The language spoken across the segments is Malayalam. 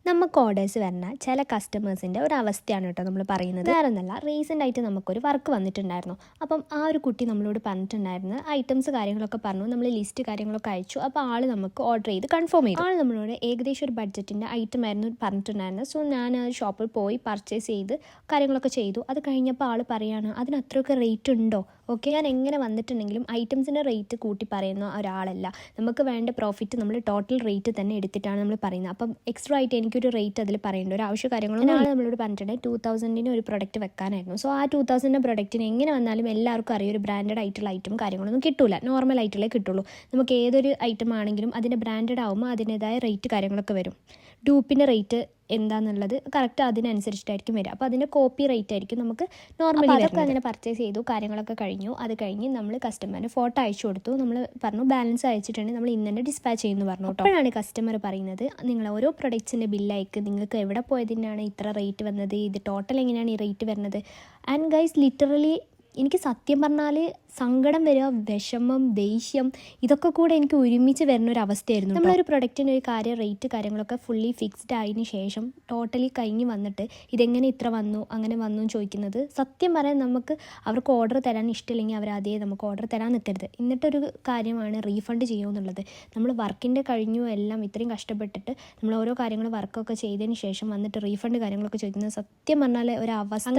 നമുക്ക് ഓർഡേഴ്സ് വരുന്ന ചില കസ്റ്റമേഴ്സിൻ്റെ ഒരു അവസ്ഥയാണ് കേട്ടോ നമ്മൾ പറയുന്നത്. വേറെ ഒന്നല്ല, റീസെൻ്റ് ആയിട്ട് നമുക്കൊരു വർക്ക് വന്നിട്ടുണ്ടായിരുന്നു. അപ്പം ആ ഒരു കുട്ടി നമ്മളോട് പറഞ്ഞിട്ടുണ്ടായിരുന്നു, ഐറ്റംസ് കാര്യങ്ങളൊക്കെ പറഞ്ഞു, നമ്മൾ ലിസ്റ്റ് കാര്യങ്ങളൊക്കെ അയച്ചു. അപ്പോൾ ആൾ നമുക്ക് ഓർഡർ ചെയ്ത് കൺഫേം ചെയ്തു. ആൾ നമ്മളോട് ഏകദേശം ഒരു ബഡ്ജറ്റിൻ്റെ ഐറ്റം ആയിരുന്നു പറഞ്ഞിട്ടുണ്ടായിരുന്നത്. സോ ഞാൻ ആ ഷോപ്പിൽ പോയി പർച്ചേസ് ചെയ്ത് കാര്യങ്ങളൊക്കെ ചെയ്തു. അത് കഴിഞ്ഞപ്പോൾ ആൾ പറയുകയാണ്, അതിന് അത്രയൊക്കെ റേറ്റ് ഉണ്ടോ? ഓക്കെ, ഞാൻ എങ്ങനെ വന്നിട്ടുണ്ടെങ്കിലും ഐറ്റംസിൻ്റെ റേറ്റ് കൂട്ടി പറയുന്ന ഒരാളല്ല. നമുക്ക് വേണ്ട പ്രോഫിറ്റ് നമ്മൾ ടോട്ടൽ റേറ്റ് തന്നെ എടുത്തിട്ടാണ് നമ്മൾ പറയുന്നത്. അപ്പം എക്സ്ട്രാ ആയിട്ട് എനിക്കൊരു റേറ്റ് അതിൽ പറയേണ്ട ഒരു ആവശ്യ കാര്യങ്ങളൊന്നും ആൾ നമ്മളോട് പറഞ്ഞിട്ടുണ്ടെങ്കിൽ 2000 ഒരു പ്രൊഡക്റ്റ് വെക്കാനായിരുന്നു. സോ ആ 2000 പ്രൊഡക്റ്റിന് എങ്ങനെ വന്നാലും എല്ലാവർക്കും അറിയാം, ഒരു ബ്രാൻഡഡ് ആയിട്ടുള്ള ഐറ്റം കാര്യങ്ങളൊന്നും കിട്ടില്ല, നോർമൽ ആയിട്ടുള്ളേ കിട്ടുള്ളൂ. നമുക്ക് ഏതൊരു ഐറ്റം ആണെങ്കിലും അതിൻ്റെ ബ്രാൻഡഡ് ആകുമ്പോൾ അതിൻ്റെതായ റേറ്റ് കാര്യങ്ങളൊക്കെ വരും. ഡ്യൂപ്പിൻ്റെ റേറ്റ് എന്താണെന്നുള്ളത് കറക്റ്റ് അതിനനുസരിച്ചിട്ടായിരിക്കും വരിക. അപ്പോൾ അതിൻ്റെ കോപ്പി റേറ്റ് ആയിരിക്കും നമുക്ക് നോർമലി. അതൊക്കെ അങ്ങനെ പർച്ചേസ് ചെയ്തു, കാര്യങ്ങളൊക്കെ കഴിഞ്ഞു. അത് കഴിഞ്ഞ് നമ്മൾ കസ്റ്റമറിന് ഫോട്ടോ അയച്ചു കൊടുത്തു. നമ്മൾ പറഞ്ഞു ബാലൻസ് അയച്ചിട്ടുണ്ടെങ്കിൽ നമ്മൾ ഇന്ന് തന്നെ ഡിസ്പാച്ച് ചെയ്യുന്നു പറഞ്ഞു. അപ്പോഴാണ് കസ്റ്റമർ പറയുന്നത്, നിങ്ങൾ ഓരോ പ്രൊഡക്ട്സിൻ്റെ ബില്ലയക്ക്, നിങ്ങൾക്ക് എവിടെ പോയതിനാണ് ഇത്ര റേറ്റ് വന്നത്, ഇത് ടോട്ടൽ എങ്ങനെയാണ് ഈ റേറ്റ് വരുന്നത്. ആൻഡ് ഗൈസ്, ലിറ്ററലി എനിക്ക് സത്യം പറഞ്ഞാൽ സങ്കടം വരിക, വിഷമം, ദേഷ്യം, ഇതൊക്കെ കൂടെ എനിക്ക് ഒരുമിച്ച് വരുന്ന ഒരു അവസ്ഥയായിരുന്നു. നമ്മളൊരു പ്രൊഡക്റ്റിന് ഒരു കാര്യം റേറ്റ് കാര്യങ്ങളൊക്കെ ഫുള്ളി ഫിക്സ്ഡ് ആയതിന് ശേഷം ടോട്ടലി കഴിഞ്ഞ് വന്നിട്ട് ഇതെങ്ങനെ ഇത്ര വന്നു അങ്ങനെ വന്നു എന്ന് ചോദിക്കുന്നത്, സത്യം പറയാൻ നമുക്ക് അവർക്ക് ഓർഡർ തരാൻ ഇഷ്ടമില്ലെങ്കിൽ അവർ അതേ നമുക്ക് ഓർഡർ തരാൻ നിൽക്കരുത്. എന്നിട്ടൊരു കാര്യമാണ് റീഫണ്ട് ചെയ്യുമെന്നുള്ളത്. നമ്മൾ വർക്കിൻ്റെ കഴിഞ്ഞു എല്ലാം ഇത്രയും കഷ്ടപ്പെട്ടിട്ട് നമ്മൾ ഓരോ കാര്യങ്ങൾ വർക്കൊക്കെ ചെയ്തതിന് ശേഷം വന്നിട്ട് റീഫണ്ട് കാര്യങ്ങളൊക്കെ ചോദിക്കുന്നത് സത്യം പറഞ്ഞാൽ ഒരു അവസ്ഥ.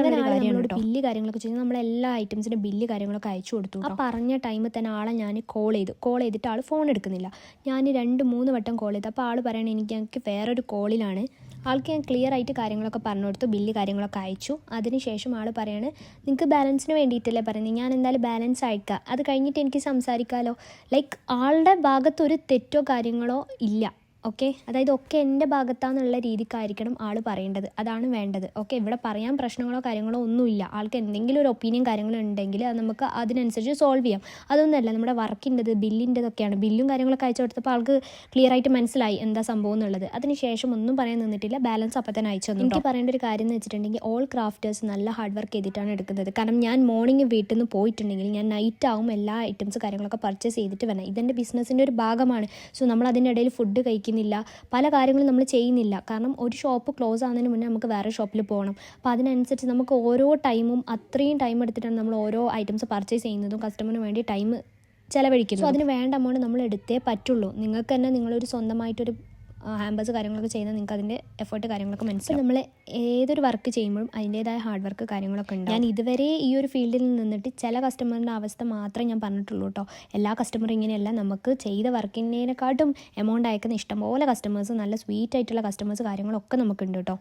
ബില്ല് കാര്യങ്ങളൊക്കെ ചെയ്യുന്നത്, നമ്മളെല്ലാ ഐറ്റംസിൻ്റെ ബില്ല് കാര്യങ്ങളൊക്കെ അയച്ചു കൊടുത്തു. ആ പറഞ്ഞ ടൈമിൽ തന്നെ ആളെ ഞാൻ കോൾ ചെയ്തിട്ട് ആൾ ഫോൺ എടുക്കുന്നില്ല. ഞാൻ 2-3 വട്ടം കോൾ ചെയ്തു. അപ്പോൾ ആൾ പറയണേ എനിക്ക് വേറൊരു കോളിലാണ്. ആൾക്ക് ഞാൻ ക്ലിയർ ആയിട്ട് കാര്യങ്ങളൊക്കെ പറഞ്ഞു കൊടുത്തു, ബില്ല് കാര്യങ്ങളൊക്കെ അയച്ചു. അതിനുശേഷം ആൾ പറയാണ്, നിങ്ങൾക്ക് ബാലൻസിന് വേണ്ടിയിട്ടല്ലേ പറയുന്നത്, ഞാൻ എന്തായാലും ബാലൻസ് അയക്കാം, അത് കഴിഞ്ഞിട്ട് എനിക്ക് സംസാരിക്കാമല്ലോ. ലൈക്ക് ആളുടെ ഭാഗത്ത് ഒരു തെറ്റോ കാര്യങ്ങളോ ഇല്ല. ഓക്കെ, അതായത് ഒക്കെ എൻ്റെ ഭാഗത്താന്നുള്ള രീതിക്കായിരിക്കണം ആൾ പറയേണ്ടത്, അതാണ് വേണ്ടത്. ഓക്കെ, ഇവിടെ പറയാൻ പ്രശ്നങ്ങളോ കാര്യങ്ങളോ ഒന്നുമില്ല. ആൾക്ക് എന്തെങ്കിലും ഒരു ഒപ്പീനിയൻ കാര്യങ്ങളോ ഉണ്ടെങ്കിൽ അത് നമുക്ക് അതിനനുസരിച്ച് സോൾവ് ചെയ്യാം. അതൊന്നുമല്ല, നമ്മുടെ വർക്കിൻ്റെത് ബില്ലിൻ്റെതൊക്കെയാണ്. ബില്ലും കാര്യങ്ങളൊക്കെ അയച്ചു കൊടുത്തപ്പോൾ ആൾക്ക് ക്ലിയർ ആയിട്ട് മനസ്സിലായി എന്താ സംഭവം എന്നുള്ളത്. അതിനുശേഷം ഒന്നും പറയാൻ നിന്നിട്ടില്ല, ബാലൻസ് അപ്പം തന്നെ അയച്ചു തന്നു. എനിക്ക് പറയേണ്ട ഒരു കാര്യം എന്ന് വെച്ചിട്ടുണ്ടെങ്കിൽ, ഓൾ ക്രാഫ്റ്റേഴ്സ് നല്ല ഹാർഡ് വർക്ക് ചെയ്തിട്ടാണ് എടുക്കുന്നത്. കാരണം ഞാൻ മോർണിംഗ് വീട്ടിൽ നിന്ന് പോയിട്ടുണ്ടെങ്കിൽ ഞാൻ നൈറ്റ് ആവും എല്ലാ ഐറ്റംസ് കാര്യങ്ങളൊക്കെ പർച്ചേസ് ചെയ്തിട്ട് വരണം. ഇതെൻ്റെ ബിസിനസ്സിൻ്റെ ഒരു ഭാഗമാണ്. സോ നമ്മൾ അതിനിടയിൽ ഫുഡ് കഴിക്കുന്നില്ല, പല കാര്യങ്ങളും നമ്മൾ ചെയ്യുന്നില്ല. കാരണം ഒരു ഷോപ്പ് ക്ലോസ് ആകുന്നതിന് മുന്നേ നമുക്ക് വേറെ ഷോപ്പിൽ പോകണം. അപ്പോൾ അതിനനുസരിച്ച് നമുക്ക് ഓരോ ടൈമും അത്രയും ടൈം എടുത്തിട്ടാണ് നമ്മൾ ഓരോ ഐറ്റംസ് പർച്ചേസ് ചെയ്യുന്നതും കസ്റ്റമറിന് വേണ്ടി ടൈം ചിലവഴിക്കുന്നു. സോ അതിന് വേണ്ട എമൗണ്ട് നമ്മൾ എടുത്തേ പറ്റുള്ളൂ. നിങ്ങൾക്ക് തന്നെ നിങ്ങളൊരു സ്വന്തമായിട്ടൊരു ഹാമ്പേഴ്സ് കാര്യങ്ങളൊക്കെ ചെയ്യുന്നത് നിങ്ങൾക്ക് അതിൻ്റെ എഫേർട്ട് കാര്യങ്ങളൊക്കെ മനസ്സിലാവും. നമ്മൾ ഏതൊരു വർക്ക് ചെയ്യുമ്പോഴും അതിൻ്റേതായ ഹാർഡ് വർക്ക് കാര്യങ്ങളൊക്കെ ഉണ്ട്. ഞാൻ ഇതുവരെ ഈ ഒരു ഫീൽഡിൽ നിന്നിട്ട് ചില കസ്റ്റമറിൻ്റെ അവസ്ഥ മാത്രമേ ഞാൻ പറഞ്ഞിട്ടുള്ളൂ കേട്ടോ. എല്ലാ കസ്റ്റമറും ഇങ്ങനെയല്ല. നമുക്ക് ചെയ്ത വർക്കിനേക്കാട്ടും എമൗണ്ട് അയക്കുന്ന ഇഷ്ടംപോലെ കസ്റ്റമേഴ്സ്, നല്ല സ്വീറ്റ് ആയിട്ടുള്ള കസ്റ്റമേഴ്സ് കാര്യങ്ങളൊക്കെ നമുക്കുണ്ട് കേട്ടോ.